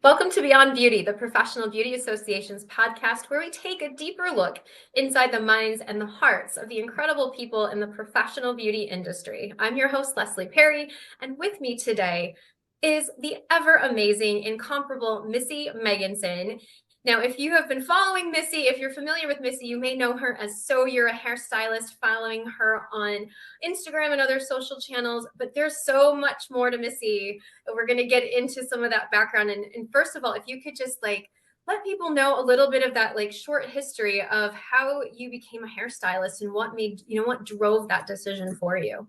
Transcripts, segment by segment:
Welcome to Beyond Beauty, the Professional Beauty Association's podcast, where we take a deeper look inside the minds and the hearts of the incredible people in the professional beauty industry. I'm your host, Leslie Perry, and with me today is the ever amazing, incomparable Missy Megginson. Now, if you have been following Missy, if you're familiar with Missy, you may know her as So You're a Hairstylist, following her on Instagram and other social channels, but there's so much more to Missy. We're going to get into some of that background. And first of all, if you could just let people know a little bit of that short history of how you became a hairstylist and what made, what drove that decision for you.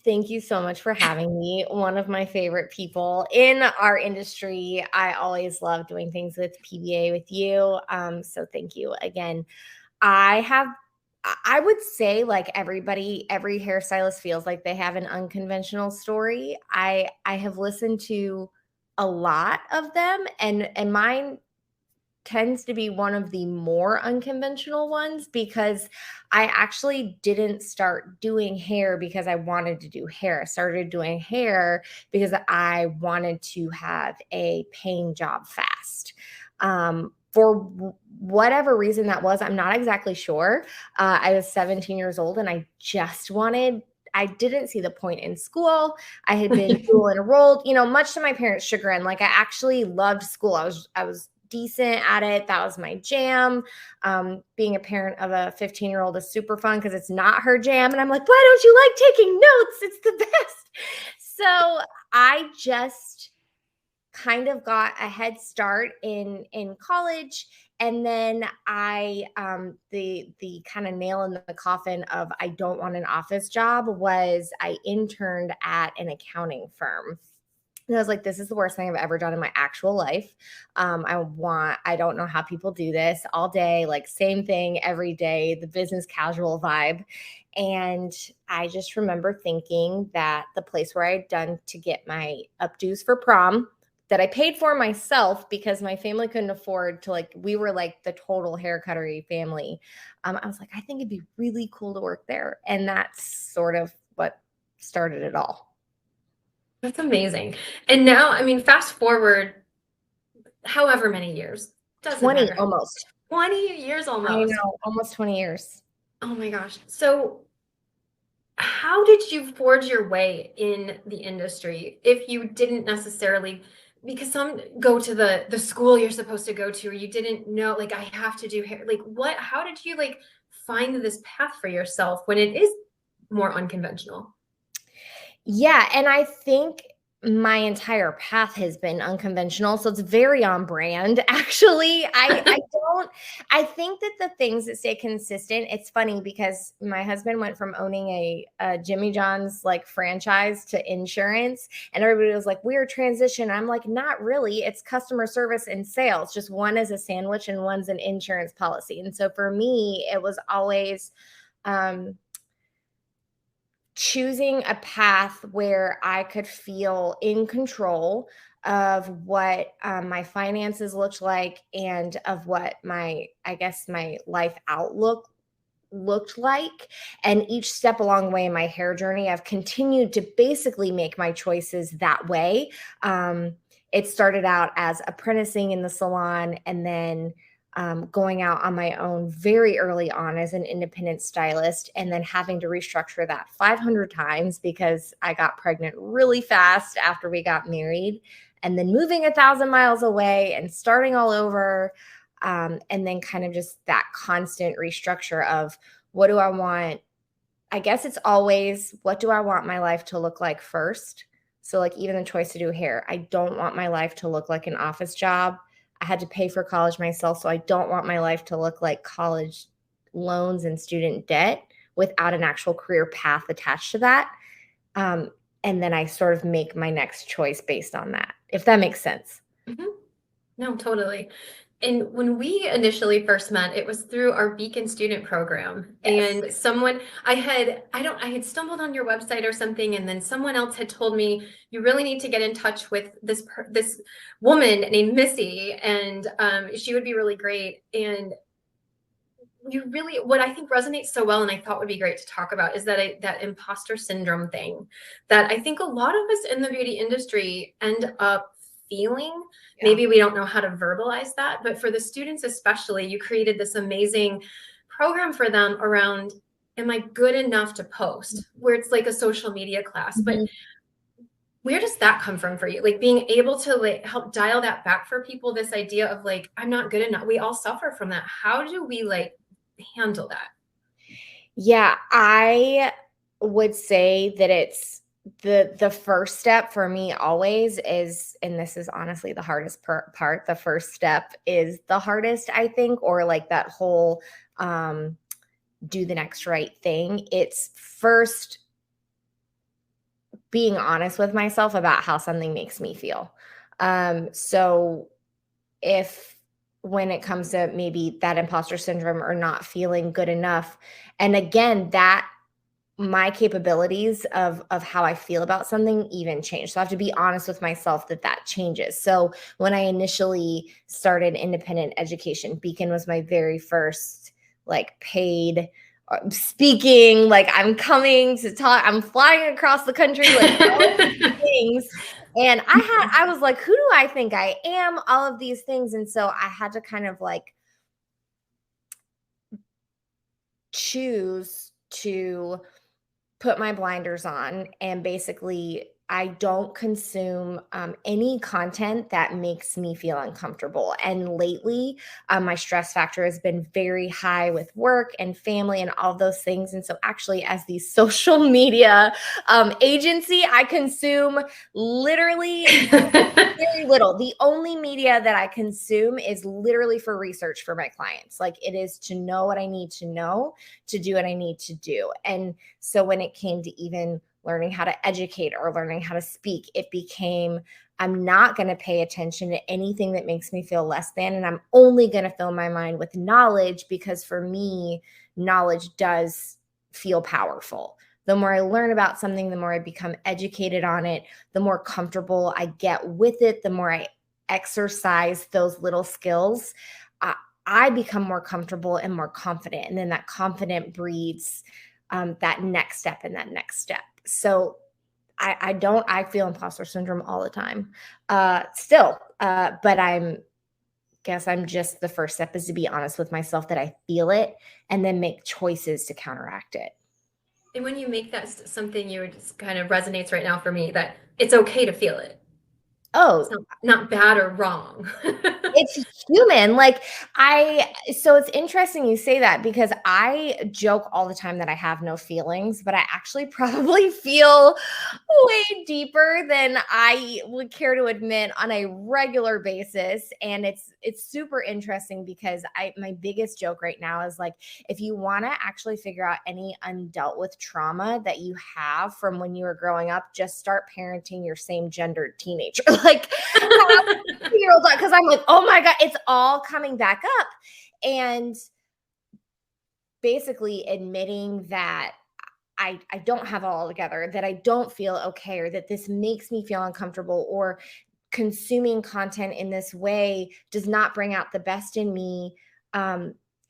Thank you so much for having me. One of my favorite people in our industry. I always love doing things with PBA with you. So thank you again. I would say like every hairstylist feels like they have an unconventional story. I have listened to a lot of them and mine tends to be one of the more unconventional ones because I actually didn't start doing hair because I wanted to do hair. I started doing hair because I wanted to have a paying job fast. For whatever reason that was, I'm not exactly sure. I was 17 years old and I didn't see the point in school. I had been dual enrolled, much to my parents' chagrin. Like I actually loved school. I was decent at it. That was my jam. Being a parent of a 15-year-old is super fun because it's not her jam. And I'm like, why don't you like taking notes? It's the best. So I just kind of got a head start in college. And then the kind of nail in the coffin of I don't want an office job was I interned at an accounting firm. And I was like, this is the worst thing I've ever done in my actual life. I don't know how people do this all day, like same thing every day, the business casual vibe. And I just remember thinking that the place where I'd done to get my updos for prom that I paid for myself because my family couldn't afford to we were like the total hair cuttery family. I was like, I think it'd be really cool to work there. And that's sort of what started it all. That's amazing. And now, I mean, fast forward however many years, doesn't 20 matter. almost. 20 years almost. I know, almost 20 years. Oh my gosh. So how did you forge your way in the industry if you didn't necessarily, because some go to the school you're supposed to go to, or you didn't know, I have to do hair, how did you find this path for yourself when it is more unconventional? Yeah, and I think my entire path has been unconventional, so it's very on brand, actually. I think that the things that stay consistent, it's funny because my husband went from owning a Jimmy John's franchise to insurance, and everybody was like, we're transition. I'm like, not really. It's customer service and sales. Just one is a sandwich and one's an insurance policy. And so for me, it was always choosing a path where I could feel in control of what my finances looked like and of what my life outlook looked like. And each step along the way in my hair journey, I've continued to basically make my choices that way. It started out as apprenticing in the salon and then going out on my own very early on as an independent stylist, and then having to restructure that 500 times because I got pregnant really fast after we got married, and then moving 1,000 miles away and starting all over. And then kind of just that constant restructure of what do I want? I guess it's always, what do I want my life to look like first? So even the choice to do hair, I don't want my life to look like an office job. I had to pay for college myself, so I don't want my life to look like college loans and student debt without an actual career path attached to that. And then I sort of make my next choice based on that, if that makes sense. Mm-hmm. No, totally. And when we initially first met, it was through our Beacon student program. Yes. And I had stumbled on your website or something, and then someone else had told me, you really need to get in touch with this woman named Missy, and she would be really great. And what I think resonates so well, and I thought would be great to talk about, is that imposter syndrome thing that I think a lot of us in the beauty industry end up feeling. Yeah. Maybe we don't know how to verbalize that, but for the students especially, you created this amazing program for them around, am I good enough to post? Where it's like a social media class. But where does that come from for you? Like being able to like help dial that back for people, this idea of like, I'm not good enough. We all suffer from that. How do we like handle that? Yeah, I would say that it's the first step for me always is, and this is honestly the hardest part. The first step is the hardest, I think, or like that whole do the next right thing. It's first being honest with myself about how something makes me feel. So if when it comes to maybe that imposter syndrome or not feeling good enough, and again, that my capabilities of how I feel about something even change. So I have to be honest with myself that that changes. So when I initially started independent education, Beacon was my very first like paid speaking, like I'm coming to talk, I'm flying across the country, like all of these things. And I was like, who do I think I am? All of these things. And so I had to kind of like choose to put my blinders on, and basically I don't consume any content that makes me feel uncomfortable. And lately, my stress factor has been very high with work and family and all those things. And so, actually, as the social media agency, I consume literally very little. The only media that I consume is literally for research for my clients. Like it is to know what I need to know, to do what I need to do. And so when it came to even learning how to educate or learning how to speak, it became, I'm not going to pay attention to anything that makes me feel less than. And I'm only going to fill my mind with knowledge, because for me, knowledge does feel powerful. The more I learn about something, the more I become educated on it, the more comfortable I get with it, the more I exercise those little skills, I become more comfortable and more confident. And then that confident breeds that next step and that next step. So I feel imposter syndrome all the time still, but I'm just, the first step is to be honest with myself that I feel it and then make choices to counteract it. And when you make that something you just kind of resonates right now for me, that it's okay to feel it. It's Oh, not bad or wrong. it's human. So it's interesting you say that, because I joke all the time that I have no feelings, but I actually probably feel way deeper than I would care to admit on a regular basis. And it's super interesting, because my biggest joke right now is like, if you want to actually figure out any undealt with trauma that you have from when you were growing up, just start parenting your same gendered teenager. Like, year-old, because I'm like, oh my God, it's all coming back up. And basically admitting that I don't have it all together, that I don't feel okay, or that this makes me feel uncomfortable, or consuming content in this way does not bring out the best in me,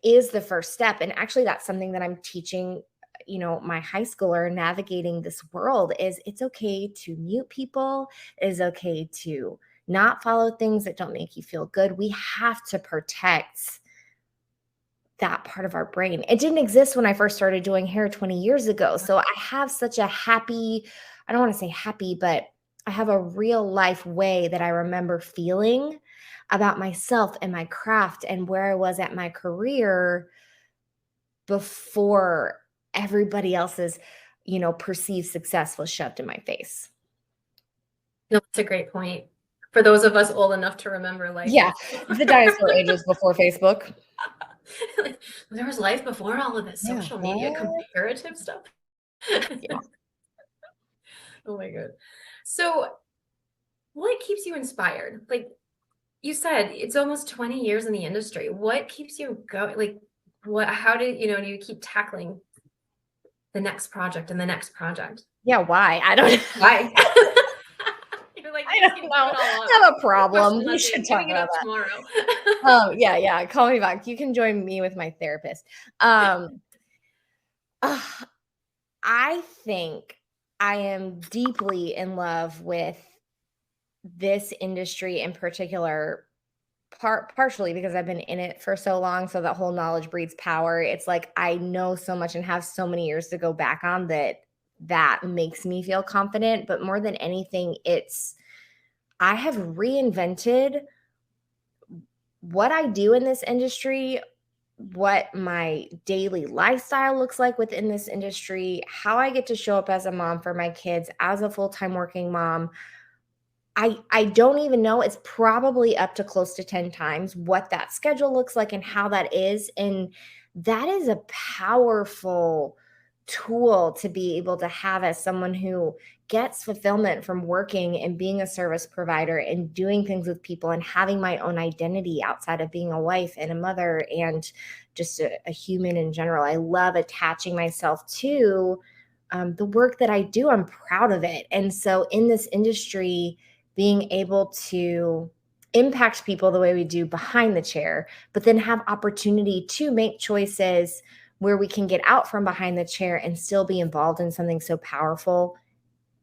is the first step. And actually, that's something that I'm teaching, my high schooler navigating this world, is it's okay to mute people. It is okay to not follow things that don't make you feel good. We have to protect that part of our brain. It didn't exist when I first started doing hair 20 years ago. So I have such a happy, I don't want to say happy, but I have a real life way that I remember feeling about myself and my craft and where I was at my career before everybody else's, perceived success was shoved in my face. No, that's a great point. For those of us old enough to remember life. Yeah, the dinosaur ages before Facebook. Like, there was life before all of this Yeah, social media what? comparative stuff. Yeah. Oh my God. So what keeps you inspired? Like you said, it's almost 20 years in the industry. What keeps you going? Like how do you keep tackling the next project and the next project? Yeah, why? I don't Why? You're like, I just don't gonna know. keep it all up. I have a Good problem. question, We Leslie. should I'm talk giving it about up that. tomorrow. Oh, yeah. Call me back. You can join me with my therapist. Um, uh, I think I am deeply in love with this industry in particular, partially because I've been in it for so long, so that whole knowledge breeds power. It's like I know so much and have so many years to go back on that makes me feel confident. But more than anything, it's I have reinvented what I do in this industry, what my daily lifestyle looks like within this industry, how I get to show up as a mom for my kids, as a full-time working mom. I don't even know. It's probably up to close to 10 times what that schedule looks like and how that is. And that is a powerful tool to be able to have as someone who gets fulfillment from working and being a service provider and doing things with people and having my own identity outside of being a wife and a mother and just a human in general. I love attaching myself to the work that I do. I'm proud of it. And so in this industry, being able to impact people the way we do behind the chair, but then have opportunity to make choices where we can get out from behind the chair and still be involved in something so powerful,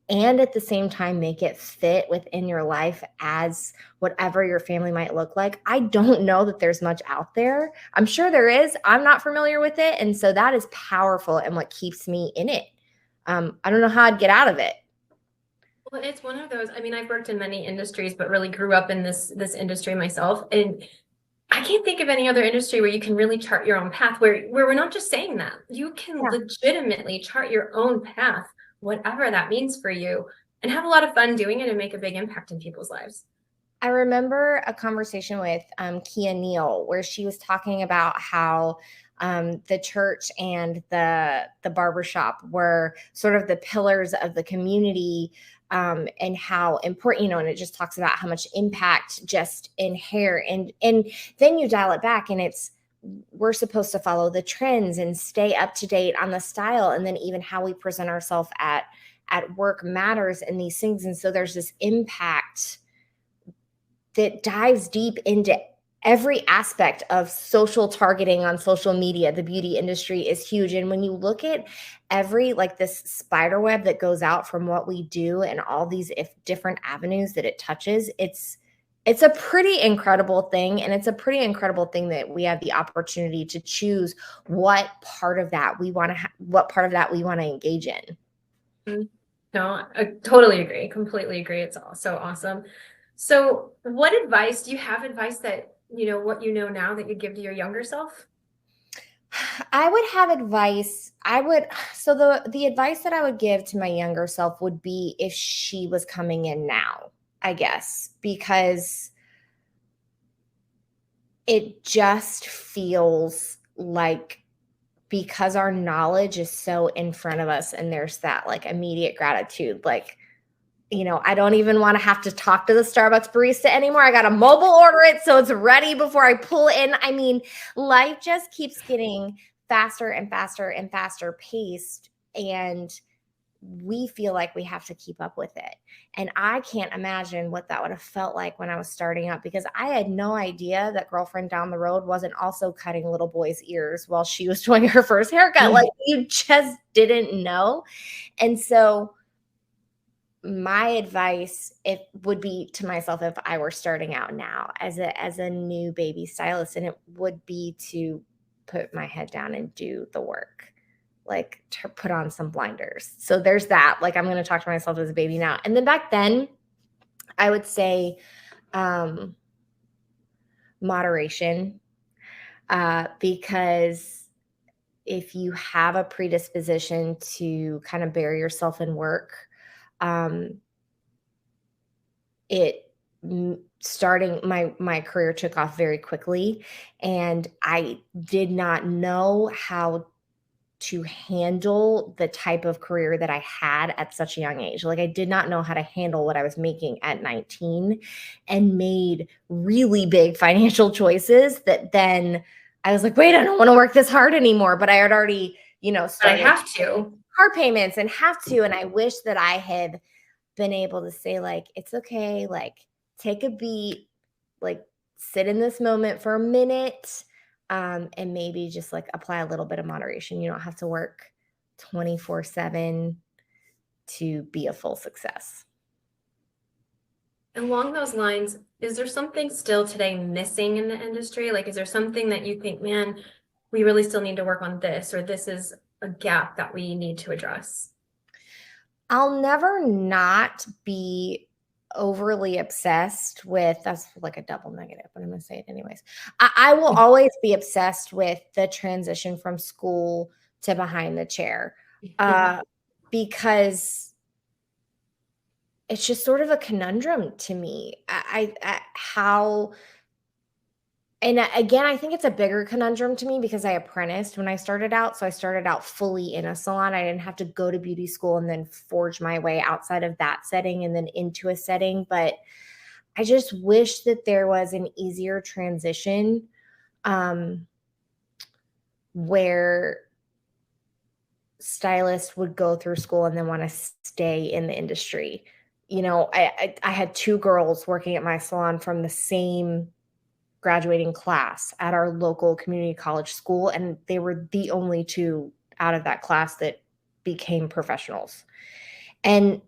and at the same time make it fit within your life as whatever your family might look like. I don't know that there's much out there. I'm sure there is. I'm not familiar with it. And so that is powerful and what keeps me in it. I don't know how I'd get out of it. Well, it's one of those. I mean, I've worked in many industries, but really grew up in this industry myself. And I can't think of any other industry where you can really chart your own path, where we're not just saying that. You can Yeah. legitimately chart your own path, whatever that means for you, and have a lot of fun doing it and make a big impact in people's lives. I remember a conversation with Kia Neal where she was talking about how the church and the barbershop were sort of the pillars of the community, and how important, and it just talks about how much impact just in hair. And then you dial it back and it's we're supposed to follow the trends and stay up to date on the style. And then even how we present ourselves at work matters in these things. And so there's this impact that dives deep into every aspect of social targeting on social media. The beauty industry is huge. And when you look at every like this spider web that goes out from what we do and all these different avenues that it touches, it's a pretty incredible thing. And it's a pretty incredible thing that we have the opportunity to choose what part of that we want to what part of that we want to engage in. No, I totally agree. Completely agree. It's all so awesome. So what advice do you have advice that, what you know now that you'd give to your younger self? I would have advice. So the advice that I would give to my younger self would be if she was coming in now, I guess, because it just feels like, because our knowledge is so in front of us and there's that like immediate gratitude, like, I don't even want to have to talk to the Starbucks barista anymore. I got to mobile order it so it's ready before I pull in. I mean, life just keeps getting faster and faster and faster paced, and we feel like we have to keep up with it. And I can't imagine what that would have felt like when I was starting up, because I had no idea that girlfriend down the road wasn't also cutting little boys' ears while she was doing her first haircut. Like, you just didn't know. And so my advice would be to myself if I were starting out now as a new baby stylist, and it would be to put my head down and do the work, like to put on some blinders. So there's that. Like, I'm going to talk to myself as a baby now. And then back then, I would say moderation, because if you have a predisposition to kind of bury yourself in work, starting my career took off very quickly, and I did not know how to handle the type of career that I had at such a young age. Like, I did not know how to handle what I was making at 19, and made really big financial choices that then I was like, wait, I don't want to work this hard anymore. But I had already, But I started have to. car payments and have to. And I wish that I had been able to say, like, it's okay, like, take a beat, like, sit in this moment for a minute, and maybe just like apply a little bit of moderation. You don't have to work 24/7 to be a full success. Along those lines, is there something still today missing in the industry? Like, is there something that you think, man, we really still need to work on this, or this is a gap that we need to address? I'll never not be overly obsessed with, that's like a double negative, but I'm going to say it anyways. I will always be obsessed with the transition from school to behind the chair, because it's just sort of a conundrum to me. How, and again, I think it's a bigger conundrum to me because I apprenticed when I started out. So I started out fully in a salon. I didn't have to go to beauty school and then forge my way outside of that setting and then into a setting. But I just wish that there was an easier transition, where stylists would go through school and then want to stay in the industry. You know, I had two girls working at my salon from the same graduating class at our local community college school, and they were the only two out of that class that became professionals. And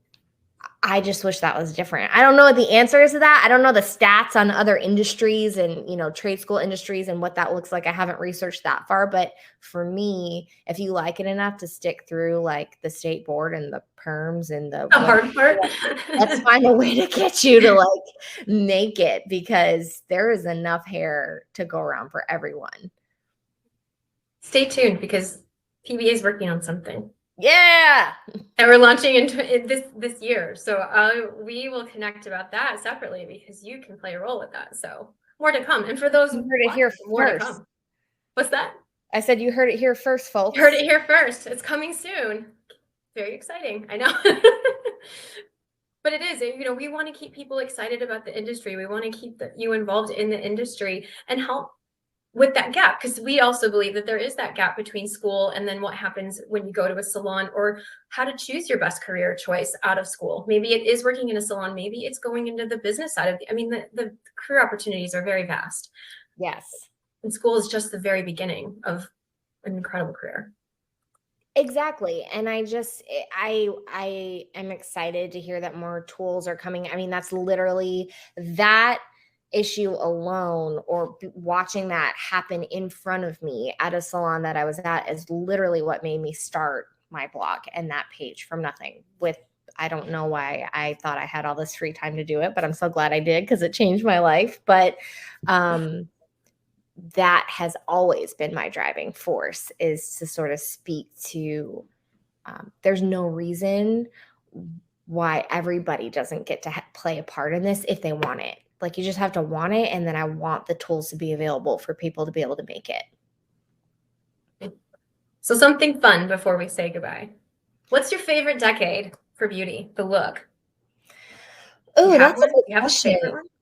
I just wish that was different. I don't know what the answer is to that. I don't know the stats on other industries and, you know, trade school industries and what that looks like. I haven't researched that far, but for me, if you like it enough to stick through like the state board and the perms and the hard part. let's find a way to get you to like make it, because there is enough hair to go around for everyone. Stay tuned because PBA is working on something. Yeah. And we're launching into this year. So we will connect about that separately because you can play a role with that. So more to come. And for those you heard it here more first. to come. What's that? I said you heard it here first, folks. You heard it here first. It's coming soon. Very exciting. I know. But it is, you know, we want to keep people excited about the industry. We want to keep you involved in the industry and help with that gap, because we also believe that there is that gap between school and then what happens when you go to a salon, or how to choose your best career choice out of school. Maybe it is working in a salon. Maybe it's going into the business side of the career opportunities are very vast. Yes. And school is just the very beginning of an incredible career. Exactly. And I am excited to hear that more tools are coming. I mean, that's literally that issue alone, or watching that happen in front of me at a salon that I was at, is literally what made me start my blog and that page from nothing. With, I don't know why I thought I had all this free time to do it, but I'm so glad I did because it changed my life. But that has always been my driving force, is to sort of speak to, there's no reason why everybody doesn't get to play a part in this if they want it. Like, you just have to want it. And then I want the tools to be available for people to be able to make it. So something fun before we say goodbye. What's your favorite decade for beauty? The look. Oh, that's a good question.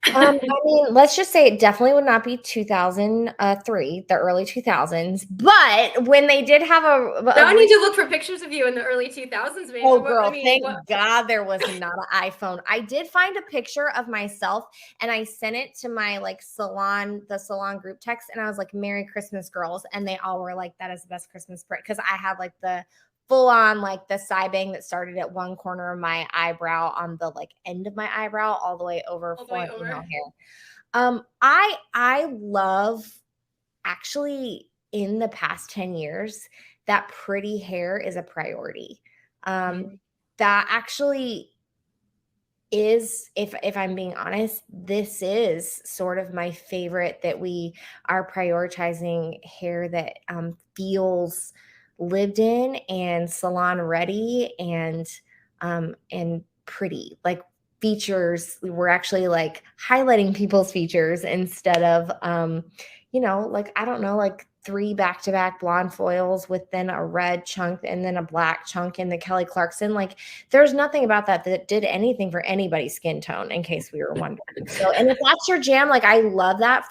I mean, let's just say it definitely would not be 2003, the early 2000s. But when they did have now I need to look for pictures of you in the early 2000s. Maybe. Oh, girl, thank God there was not an iPhone. I did find a picture of myself and I sent it to my like the salon group text, and I was like, "Merry Christmas, girls," and they all were like, "That is the best Christmas present," because I had like the full on like the side bang that started at one corner of my eyebrow on the like end of my eyebrow all the way over for female hair. I love, actually, in the past 10 years, that pretty hair is a priority. That actually is, if I'm being honest, this is sort of my favorite, that we are prioritizing hair that feels lived in and salon ready and pretty, like features. We're actually like highlighting people's features instead of like, I don't know, like 3 back-to-back blonde foils with then a red chunk and then a black chunk in the Kelly Clarkson. Like, there's nothing about that did anything for anybody's skin tone, in case we were wondering. So, and if that's your jam, like, I love that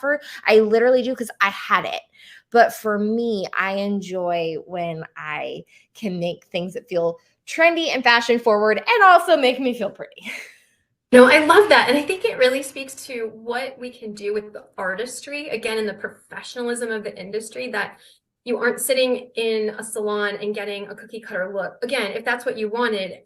I literally do, because I had it. But for me, I enjoy when I can make things that feel trendy and fashion forward and also make me feel pretty. No, I love that. And I think it really speaks to what we can do with the artistry, again, in the professionalism of the industry, that you aren't sitting in a salon and getting a cookie cutter look. Again, if that's what you wanted,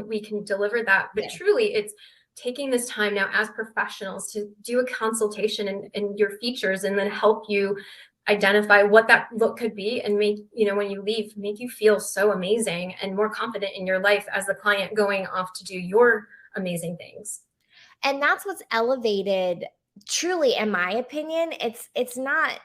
we can deliver that. But truly, it's taking this time now as professionals to do a consultation and your features, and then help you identify what that look could be, and make, when you leave, make you feel so amazing and more confident in your life as the client going off to do your amazing things. And that's what's elevated, truly, in my opinion. It's not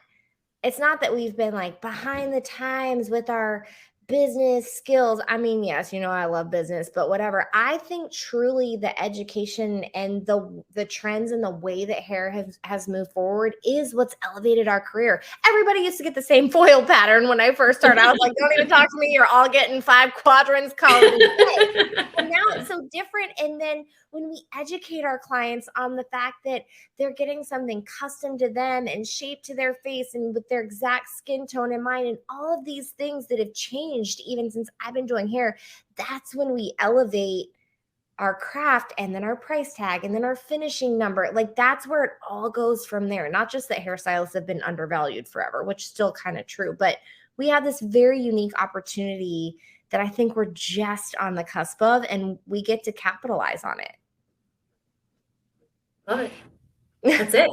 that we've been like behind the times with our business skills. I mean, yes, I love business, but whatever. I think truly the education and the trends and the way that hair has moved forward is what's elevated our career. Everybody used to get the same foil pattern when I first started. I was like, don't even talk to me. You're all getting 5 quadrants colored. And now it's so different. And then when we educate our clients on the fact that they're getting something custom to them and shaped to their face and with their exact skin tone in mind, and all of these things that have changed even since I've been doing hair, that's when we elevate our craft, and then our price tag, and then our finishing number. Like, that's where it all goes from there. Not just that hairstylists have been undervalued forever, which is still kind of true, but we have this very unique opportunity that I think we're just on the cusp of, and we get to capitalize on it. Love it. That's it.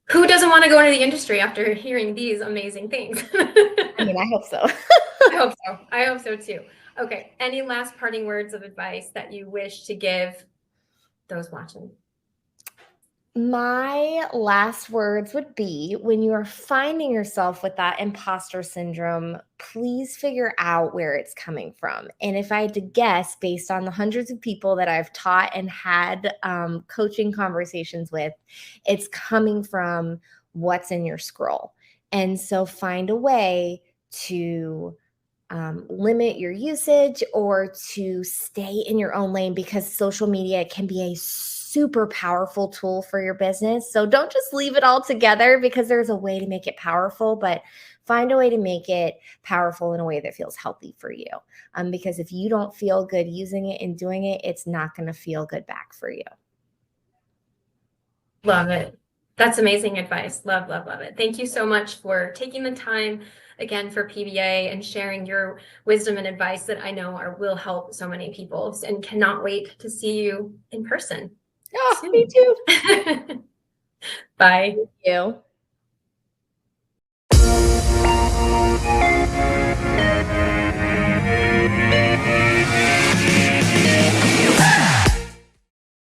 Who doesn't want to go into the industry after hearing these amazing things? I mean, I hope so. I hope so. I hope so too. Okay. Any last parting words of advice that you wish to give those watching? My last words would be, when you are finding yourself with that imposter syndrome, please figure out where it's coming from. And if I had to guess, based on the hundreds of people that I've taught and had coaching conversations with, it's coming from what's in your scroll. And so find a way to limit your usage or to stay in your own lane, because social media can be a super powerful tool for your business. So don't just leave it all together, because there's a way to make it powerful, but find a way to make it powerful in a way that feels healthy for you. Because if you don't feel good using it and doing it, it's not going to feel good back for you. Love it. That's amazing advice. Love, love, love it. Thank you so much for taking the time again for PBA and sharing your wisdom and advice that I know will help so many people, and cannot wait to see you in person. Oh, soon. Me too. Bye. Thank you.